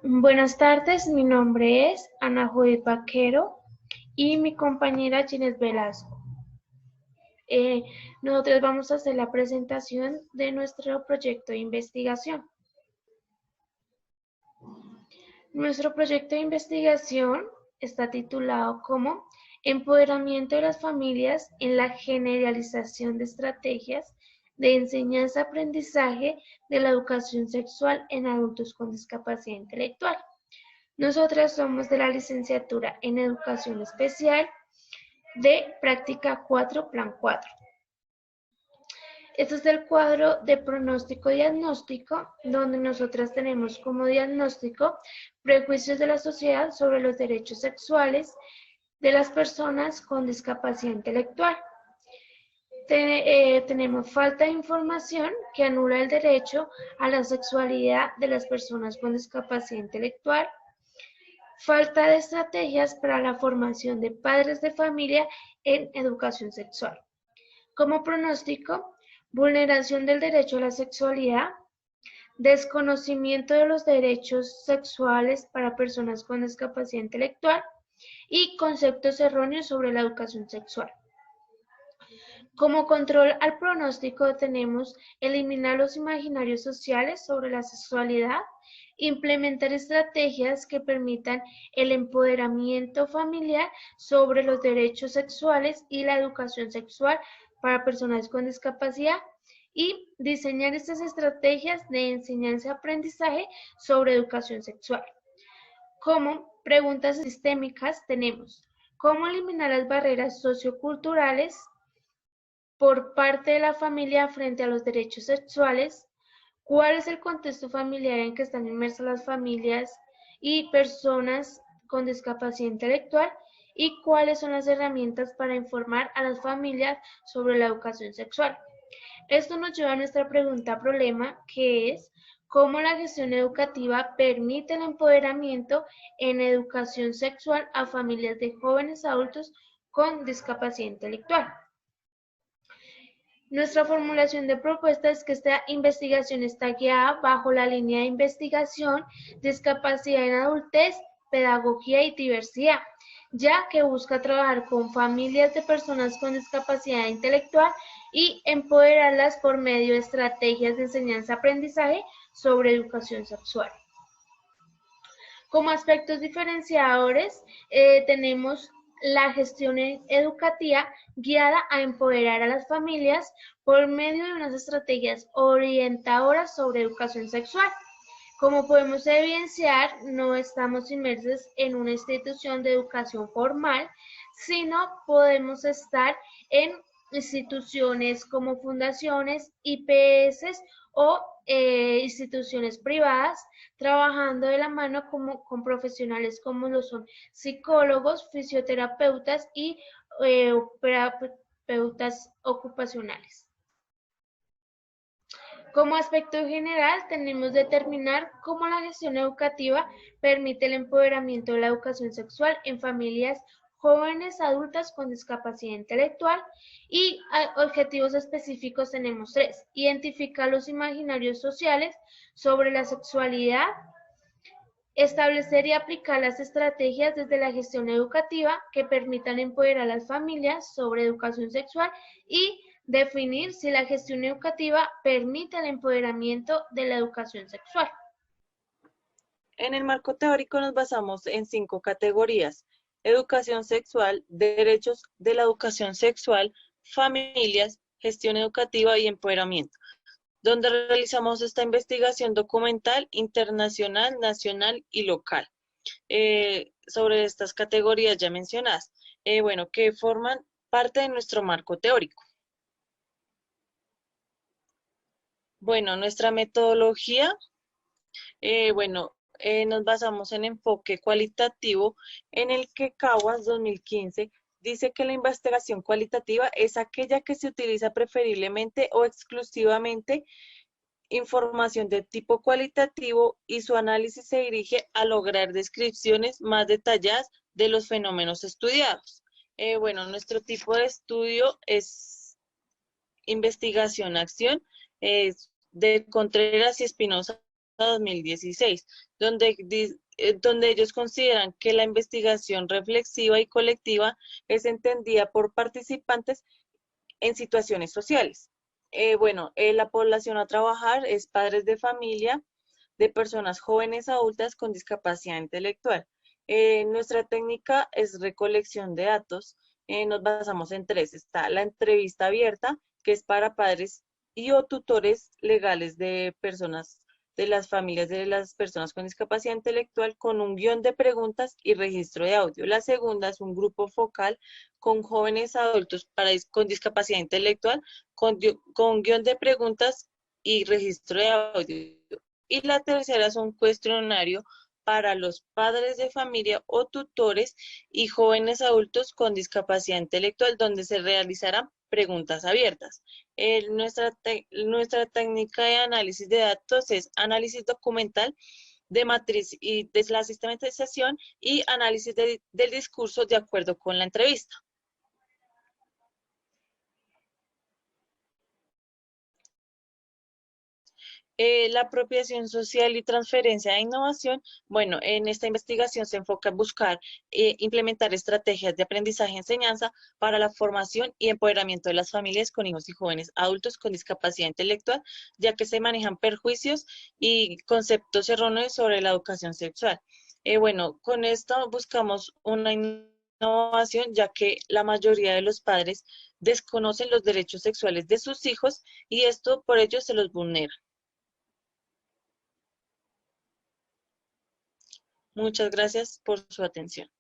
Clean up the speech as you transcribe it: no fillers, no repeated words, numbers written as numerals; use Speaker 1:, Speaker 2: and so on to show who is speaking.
Speaker 1: Buenas tardes, mi nombre es Ana Judith Vaquero y mi compañera Ginés Velasco. Eh, Nosotros vamos a hacer la presentación de nuestro proyecto de investigación. Nuestro proyecto de investigación está titulado como Empoderamiento de las familias en la generalización de estrategias de enseñanza-aprendizaje de la educación sexual en adultos con discapacidad intelectual. Nosotras somos de la licenciatura en Educación Especial de Práctica 4, Plan 4. Este es el cuadro de pronóstico diagnóstico, donde nosotras tenemos como diagnóstico prejuicios de la sociedad sobre los derechos sexuales de las personas con discapacidad intelectual. Tenemos falta de información que anula el derecho a la sexualidad de las personas con discapacidad intelectual. Falta de estrategias para la formación de padres de familia en educación sexual. Como pronóstico, vulneración del derecho a la sexualidad, desconocimiento de los derechos sexuales para personas con discapacidad intelectual y conceptos erróneos sobre la educación sexual. Como control al pronóstico tenemos eliminar los imaginarios sociales sobre la sexualidad, implementar estrategias que permitan el empoderamiento familiar sobre los derechos sexuales y la educación sexual para personas con discapacidad y diseñar estas estrategias de enseñanza-aprendizaje sobre educación sexual. Como preguntas sistémicas tenemos cómo eliminar las barreras socioculturales por parte de la familia frente a los derechos sexuales, cuál es el contexto familiar en que están inmersas las familias y personas con discapacidad intelectual y cuáles son las herramientas para informar a las familias sobre la educación sexual. Esto nos lleva a nuestra pregunta problema, que es cómo la gestión educativa permite el empoderamiento en educación sexual a familias de jóvenes adultos con discapacidad intelectual. Nuestra formulación de propuesta es que esta investigación está guiada bajo la línea de investigación Discapacidad en Adultez, Pedagogía y Diversidad, ya que busca trabajar con familias de personas con discapacidad intelectual y empoderarlas por medio de estrategias de enseñanza-aprendizaje sobre educación sexual. Como aspectos diferenciadores, tenemos la gestión educativa guiada a empoderar a las familias por medio de unas estrategias orientadoras sobre educación sexual. Como podemos evidenciar, no estamos inmersos en una institución de educación formal, sino podemos estar en instituciones como fundaciones, IPS o instituciones privadas, trabajando de la mano con profesionales como lo son psicólogos, fisioterapeutas y terapeutas ocupacionales. Como aspecto general, tenemos que determinar cómo la gestión educativa permite el empoderamiento de la educación sexual en familias jóvenes adultas con discapacidad intelectual y objetivos específicos tenemos tres. Identificar los imaginarios sociales sobre la sexualidad, establecer y aplicar las estrategias desde la gestión educativa que permitan empoderar a las familias sobre educación sexual y definir si la gestión educativa permite el empoderamiento de la educación sexual.
Speaker 2: En el marco teórico nos basamos en 5 categorías: educación sexual, derechos de la educación sexual, familias, gestión educativa y empoderamiento, donde realizamos esta investigación documental internacional, nacional y local. Sobre estas categorías ya mencionadas, que forman parte de nuestro marco teórico. Bueno, nuestra metodología, nos basamos en enfoque cualitativo, en el que Caguas 2015 dice que la investigación cualitativa es aquella que se utiliza preferiblemente o exclusivamente información de tipo cualitativo y su análisis se dirige a lograr descripciones más detalladas de los fenómenos estudiados. Nuestro tipo de estudio es investigación-acción, es de Contreras y Espinosa 2016, donde ellos consideran que la investigación reflexiva y colectiva es entendida por participantes en situaciones sociales. La población a trabajar es padres de familia, de personas jóvenes adultas con discapacidad intelectual. Nuestra técnica es recolección de datos. Nos basamos en tres. Está la entrevista abierta, que es para padres y o tutores legales de personas, de las familias de las personas con discapacidad intelectual, con un guión de preguntas y registro de audio. La segunda es un grupo focal con jóvenes adultos con discapacidad intelectual, con guión de preguntas y registro de audio. Y la tercera es un cuestionario para los padres de familia o tutores y jóvenes adultos con discapacidad intelectual, donde se realizarán preguntas abiertas. Nuestra técnica de análisis de datos es análisis documental de matriz y de la sistematización y análisis del discurso de acuerdo con la entrevista. La apropiación social y transferencia de innovación, bueno, en esta investigación se enfoca en buscar implementar estrategias de aprendizaje y enseñanza para la formación y empoderamiento de las familias con hijos y jóvenes adultos con discapacidad intelectual, ya que se manejan perjuicios y conceptos erróneos sobre la educación sexual. Con esto buscamos una innovación, ya que la mayoría de los padres desconocen los derechos sexuales de sus hijos y esto por ello se los vulnera. Muchas gracias por su atención.